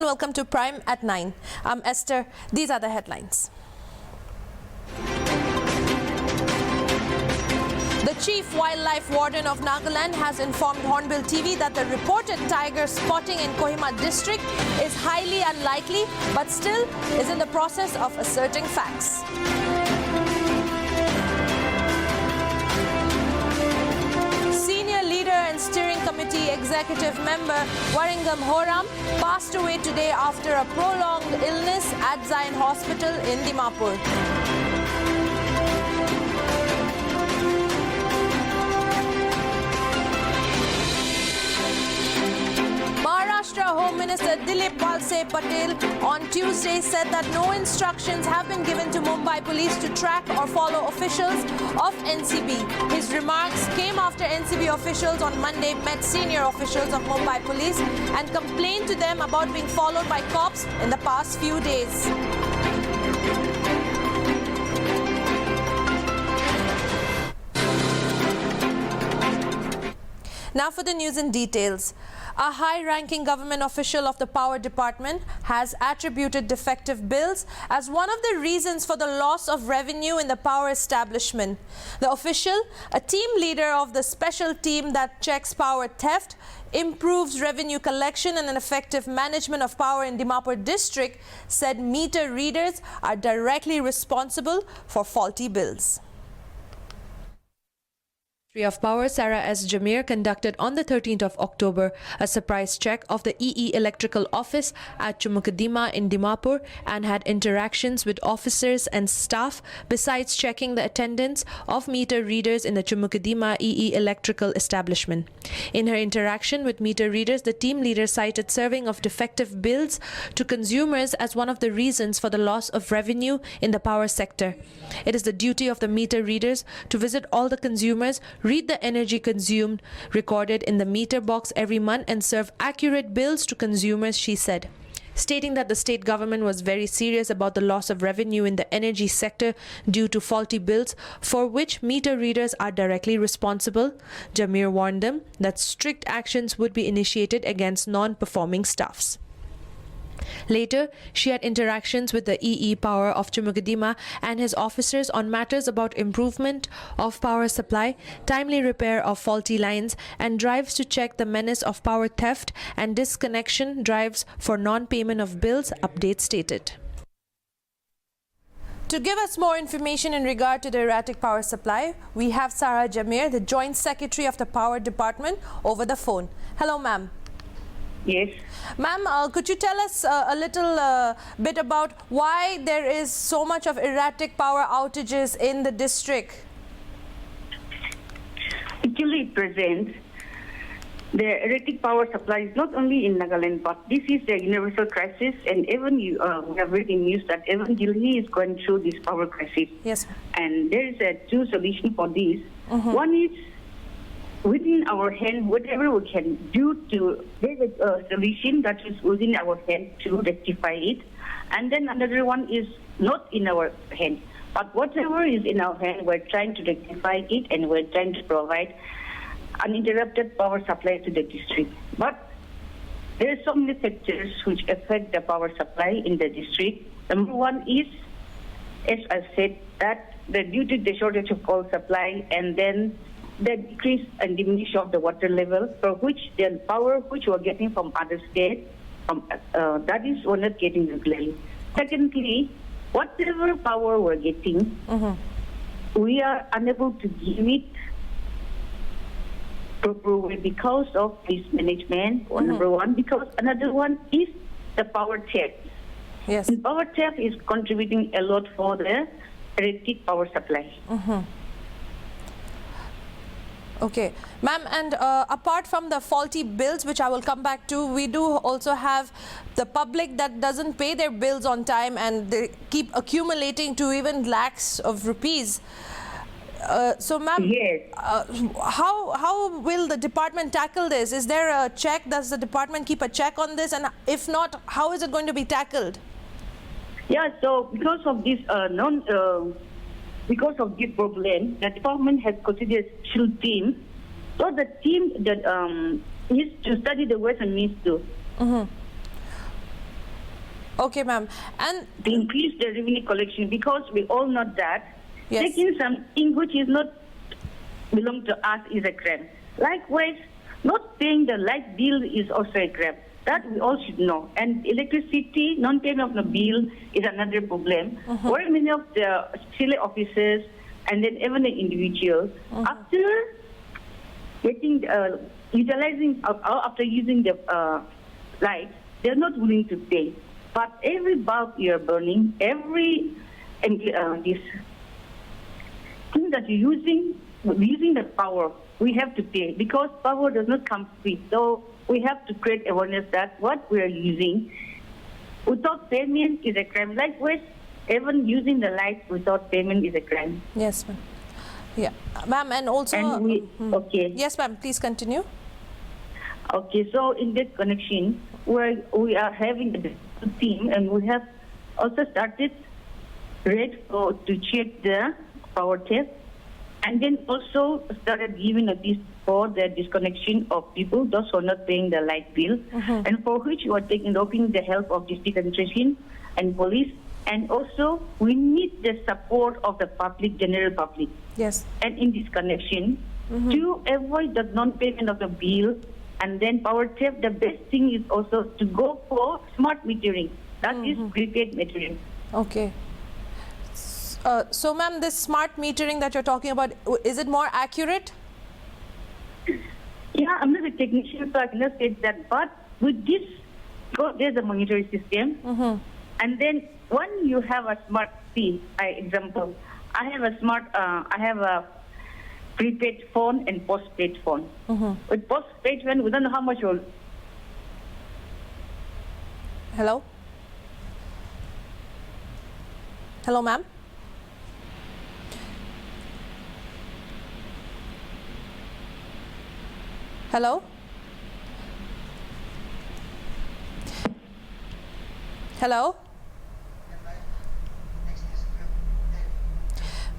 welcome to Prime at 9. I'm Esther. These are the headlines. The Chief Wildlife Warden of Nagaland has informed HornbillTV that the reported tiger spotting in Kohima district is highly unlikely, but still is in the process of asserting facts. Senior leader and steering committee executive member Waringam Horam passed away today after a prolonged illness at Zion Hospital in Dimapur. Maharashtra Home Minister Dilip Walse Patel on Tuesday said that no instructions have been given to Mumbai police to track or follow officials of NCB. His remarks came after NCB officials on Monday met senior officials of Mumbai police and complained to them about being followed by cops in the past few days. Now for the news in details. A high-ranking government official of the Power Department has attributed defective bills as one of the reasons for the loss of revenue in the power establishment. The official, a team leader of the special team that checks power theft, improves revenue collection and an effective management of power in Dimapur district, said meter readers are directly responsible for faulty bills. Of Power Sarah S. Jamir conducted on the 13th of October a surprise check of the EE Electrical Office at Chumukadima in Dimapur and had interactions with officers and staff besides checking the attendance of meter readers in the Chumukadima EE Electrical establishment. In her interaction with meter readers, the team leader cited serving of defective bills to consumers as one of the reasons for the loss of revenue in the power sector. It is the duty of the meter readers to visit all the consumers, read the energy consumed recorded in the meter box every month and serve accurate bills to consumers, she said. Stating that the state government was very serious about the loss of revenue in the energy sector due to faulty bills for which meter readers are directly responsible, Jamir warned them that strict actions would be initiated against non-performing staffs. Later, she had interactions with the EE Power of Chumukadima and his officers on matters about improvement of power supply, timely repair of faulty lines, and drives to check the menace of power theft and disconnection drives for non-payment of bills, update stated. To give us more information in regard to the erratic power supply, we have Sarah Jamir, the Joint Secretary of the Power Department, over the phone. Hello, ma'am. Yes. Ma'am, could you tell us a little bit about why there is so much of erratic power outages in the district? Actually, it presents the erratic power supply is not only in Nagaland, but this is a universal crisis, and even we have read in news that even Delhi is going through this power crisis. Yes. And there is two solutions for this. One is within our hand, whatever we can do to, there's a solution that is within our hand to rectify it. And then another one is not in our hand. But whatever is in our hand, we're trying to rectify it and we're trying to provide uninterrupted power supply to the district. But there are so many factors which affect the power supply in the district. Number one is, as I said, that due to the shortage of coal supply and then the decrease and diminish of the water level, for which the power which we're getting from other states, that is we're not getting regularly. Secondly, whatever power we're getting, we are unable to give it properly because of mismanagement, number one, because another one is the power theft. Yes. And power theft is contributing a lot for the erratic power supply. Okay, ma'am, and apart from the faulty bills, which I will come back to, we do also have the public that doesn't pay their bills on time and they keep accumulating to even lakhs of rupees. So, ma'am, Yes. How will the department tackle this? Is there a check? Does the department keep a check on this? And if not, how is it going to be tackled? Yeah, so because of this because of this problem, the department has considered a special team. So the team that is to study the ways and means to. Okay, ma'am. And to increase the revenue collection, because we all know that Yes. taking something which is not belong to us is a crime. Likewise, not paying the light bill is also a crime. That we all should know. And electricity, non-payment of the bill is another problem. Very many of the civil officers and then even the individuals, after getting utilizing after using the light, they're not willing to pay. But every bulb you're burning, every this thing that you're using the power, we have to pay, because power does not come free. So we have to create awareness that what we are using without payment is a crime. Likewise, even using the light without payment is a crime. yes, ma'am. Yeah, ma'am, and also. And we, okay. Yes, ma'am. Please continue. Okay, so in that connection, we are having a team, and we have also started to check the power test, and then also started giving notice for the disconnection of people, those who are not paying the light bill, and for which we are taking the help of district administration and police, and also we need the support of the public, general public. Yes. And in this connection, to avoid the non-payment of the bill and then power theft, the best thing is also to go for smart metering. That is prepaid metering. Okay. So, ma'am, this smart metering that you're talking about, is it more accurate? Yeah, I'm not a technician, so I cannot say that. But with this, because there's a monitoring system, and then when you have a smart SIM, example, I have a prepaid phone and postpaid phone. With postpaid phone, we don't know how much you'll. Hello? Hello, ma'am? Hello? Hello?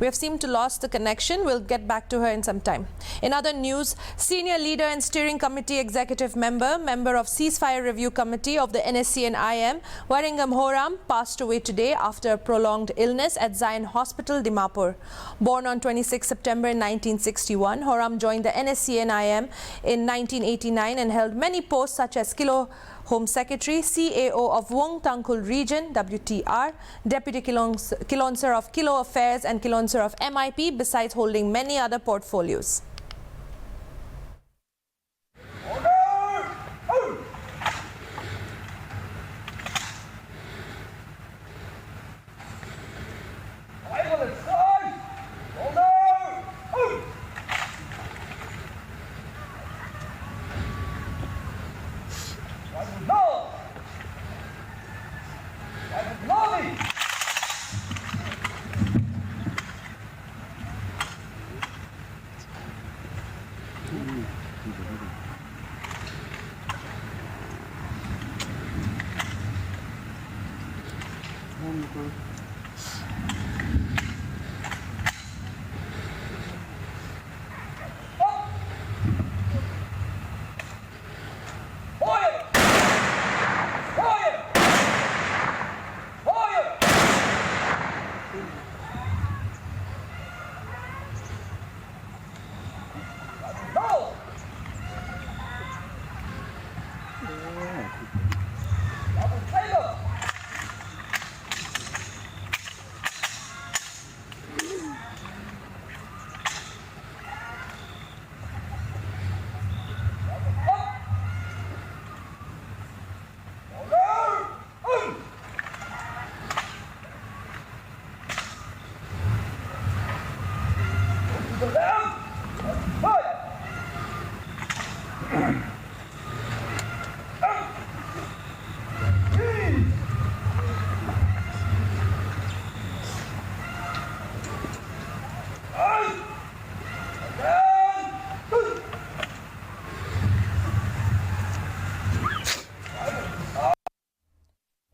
We have seemed to lost the connection. We'll get back to her in some time. In other news, senior leader and steering committee executive member of Ceasefire Review Committee of the NSCN-IM, Waringam Horham, passed away today after a prolonged illness at Zion Hospital, Dimapur. Born on 26 September 1961, Horham joined the NSCN-IM in 1989 and held many posts such as Kilo Home Secretary, CAO of Wong Tangkul Region, WTR, Deputy Kilonsar of Kilo Affairs and Kilonsar of MIP, besides holding many other portfolios.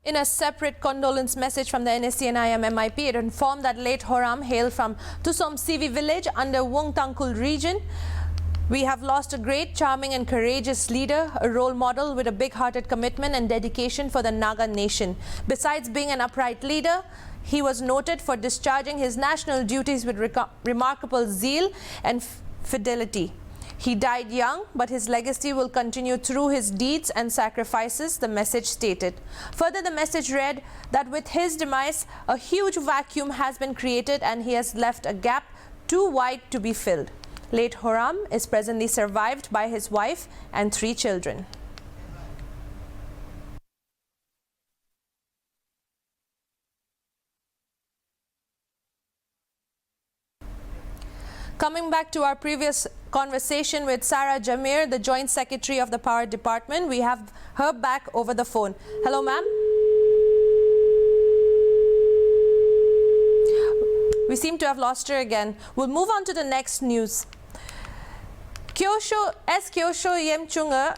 In a separate condolence message from the NSCN-IM MIP, it informed that late Horham hailed from Tusom CV village under Wong Tangkul region. We have lost a great, charming and courageous leader, a role model with a big-hearted commitment and dedication for the Naga nation. Besides being an upright leader, he was noted for discharging his national duties with remarkable zeal and fidelity. He died young, but his legacy will continue through his deeds and sacrifices, the message stated. Further, the message read that with his demise, a huge vacuum has been created and he has left a gap too wide to be filled. Late Horam is presently survived by his wife and 3 children. Coming back to our previous conversation with Sarah Jamir, the Joint Secretary of the Power Department, we have her back over the phone. Hello, ma'am. We seem to have lost her again. We'll move on to the next news. Kyosho Yemchunga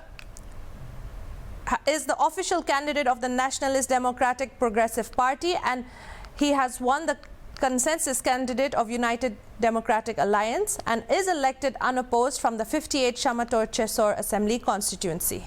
is the official candidate of the Nationalist Democratic Progressive Party, and he has won the consensus candidate of United Democratic Alliance and is elected unopposed from the 58 Shamator Chesor Assembly constituency.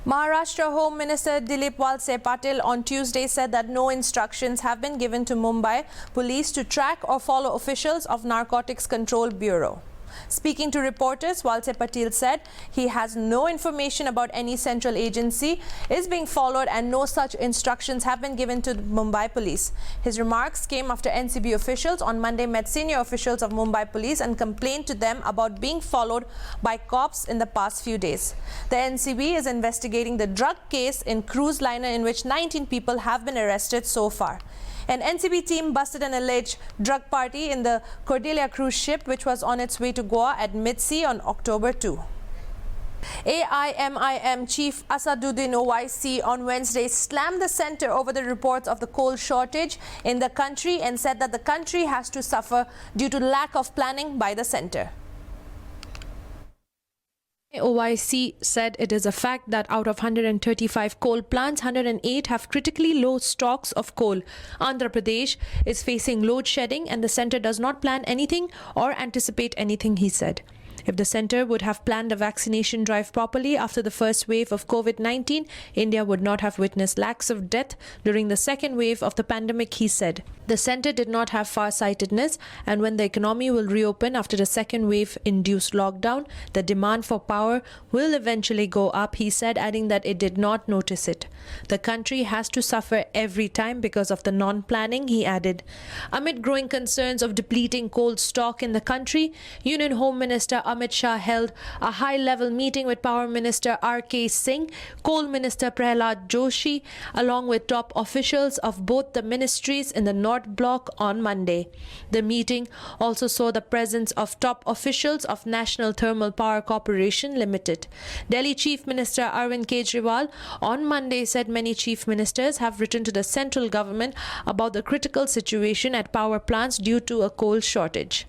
Maharashtra Home Minister Dilip Walse Patil on Tuesday said that no instructions have been given to Mumbai police to track or follow officials of Narcotics Control Bureau. Speaking to reporters, Walse Patil said he has no information about any central agency is being followed and no such instructions have been given to Mumbai police. His remarks came after NCB officials on Monday met senior officials of Mumbai police and complained to them about being followed by cops in the past few days. The NCB is investigating the drug case in cruise liner in which 19 people have been arrested so far. An NCB team busted an alleged drug party in the Cordelia cruise ship which was on its way to Goa at mid-sea on October 2. AIMIM Chief Asaduddin Owaisi on Wednesday slammed the centre over the reports of the coal shortage in the country and said that the country has to suffer due to lack of planning by the centre. OIC said it is a fact that out of 135 coal plants, 108 have critically low stocks of coal. Andhra Pradesh is facing load shedding and the centre does not plan anything or anticipate anything, he said. If the centre would have planned a vaccination drive properly after the first wave of COVID-19, India would not have witnessed lakhs of death during the second wave of the pandemic, he said. The centre did not have far-sightedness, and when the economy will reopen after the second wave-induced lockdown, the demand for power will eventually go up, he said, adding that it did not notice it. The country has to suffer every time because of the non-planning, he added. Amid growing concerns of depleting coal stock in the country, Union Home Minister Amit Shah held a high-level meeting with Power Minister R.K. Singh, Coal Minister Prahlad Joshi, along with top officials of both the ministries in the North Block on Monday. The meeting also saw the presence of top officials of National Thermal Power Corporation Limited. Delhi Chief Minister Arvind Kejriwal on Monday said many chief ministers have written to the central government about the critical situation at power plants due to a coal shortage.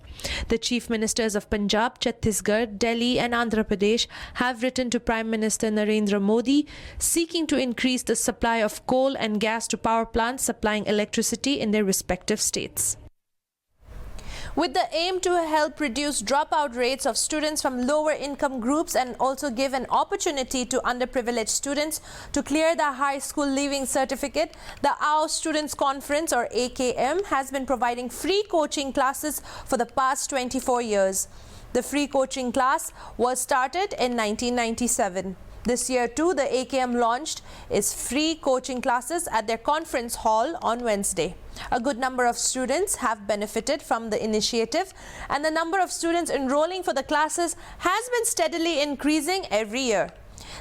The chief ministers of Punjab, Chhattisgarh, Delhi and Andhra Pradesh have written to Prime Minister Narendra Modi seeking to increase the supply of coal and gas to power plants supplying electricity in their respective states. With the aim to help reduce dropout rates of students from lower income groups and also give an opportunity to underprivileged students to clear the high school leaving certificate, the AO Students Conference or AKM has been providing free coaching classes for the past 24 years. The free coaching class was started in 1997. This year too, the AKM launched its free coaching classes at their conference hall on Wednesday. A good number of students have benefited from the initiative, and the number of students enrolling for the classes has been steadily increasing every year.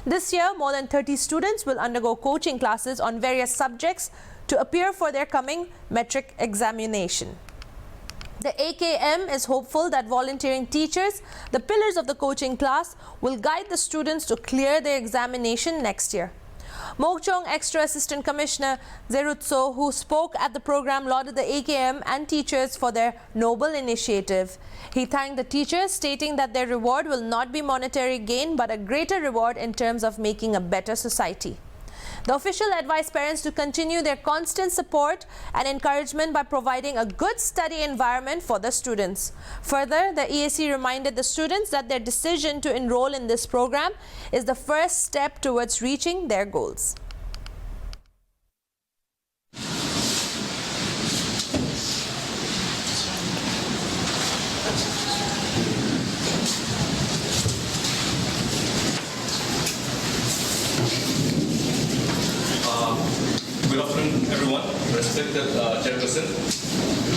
This year, more than 30 students will undergo coaching classes on various subjects to appear for their coming metric examination. The AKM is hopeful that volunteering teachers, the pillars of the coaching class, will guide the students to clear their examination next year. Mokchong Extra Assistant Commissioner Zerutso, who spoke at the program, lauded the AKM and teachers for their noble initiative. He thanked the teachers, stating that their reward will not be monetary gain but a greater reward in terms of making a better society. The official advised parents to continue their constant support and encouragement by providing a good study environment for the students. Further, the EAC reminded the students that their decision to enroll in this program is the first step towards reaching their goals. Good afternoon, everyone. Respected chairperson,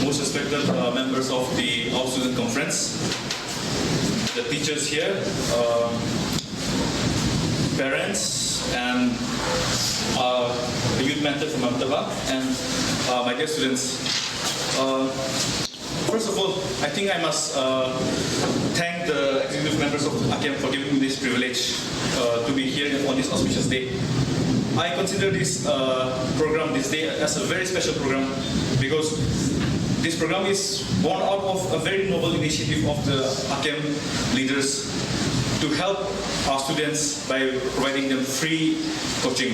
most respected members of the Our Student Conference, the teachers here, parents, and the youth mentor from Amtaba, and my dear students. First of all, I think I must thank the executive members of AKEM for giving me this privilege to be here on this auspicious day. I consider this program this day as a very special program because this program is born out of a very noble initiative of the AKEM leaders to help our students by providing them free coaching.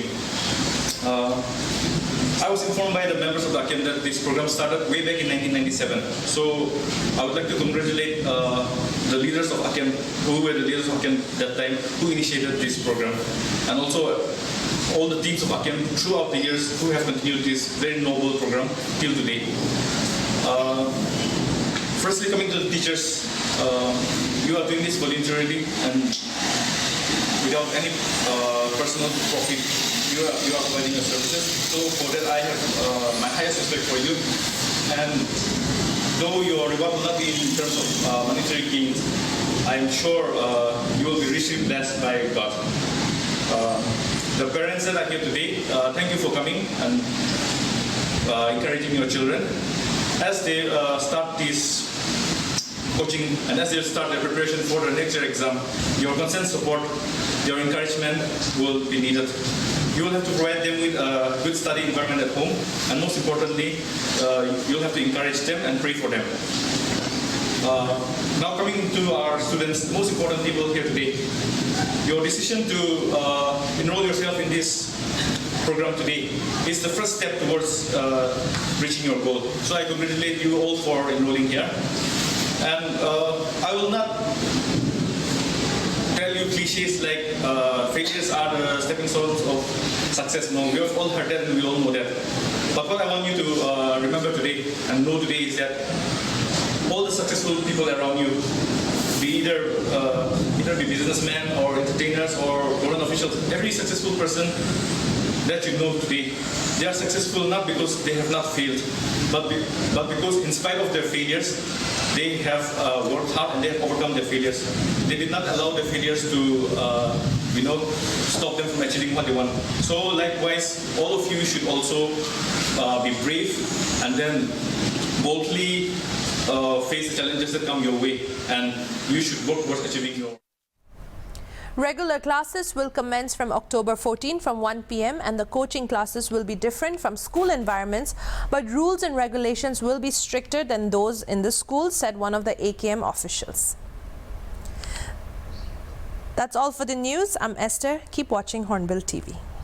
I was informed by the members of the AKEM that this program started way back in 1997. So I would like to congratulate the leaders of AKEM, who were the leaders of AKEM that time, who initiated this program, and also all the teams of AKEM throughout the years who have continued this very noble program till today. Firstly, coming to the teachers, you are doing this voluntarily and without any personal profit. You are providing your services. So for that, I have my highest respect for you. And though your reward will not be in terms of monetary gains, I'm sure you will be richly blessed by God. The parents that are here today, thank you for coming and encouraging your children. As they start this coaching and as they start their preparation for the next year exam, your constant support, your encouragement will be needed. You will have to provide them with a good study environment at home, and most importantly, you'll have to encourage them and pray for them. Now coming to our students, the most important people here today, your decision to enroll yourself in this program today is the first step towards reaching your goal. So I congratulate you all for enrolling here. And I will not tell you cliches like failures are the stepping stones of success. No, we have all heard that and we all know that. But what I want you to remember today and know today is that all the successful people around you, be either be businessmen or entertainers or government officials, every successful person that you know today, they are successful not because they have not failed, but because in spite of their failures, they have worked hard and they have overcome their failures. They did not allow their failures to stop them from achieving what they want. So likewise, all of you should also be brave and then boldly face the challenges that come your way, and you should work towards achieving your. Regular classes will commence from October 14 from 1 p.m. and the coaching classes will be different from school environments, but rules and regulations will be stricter than those in the schools, said one of the AKM officials. That's all for the news. I'm Esther. Keep watching Hornbill TV.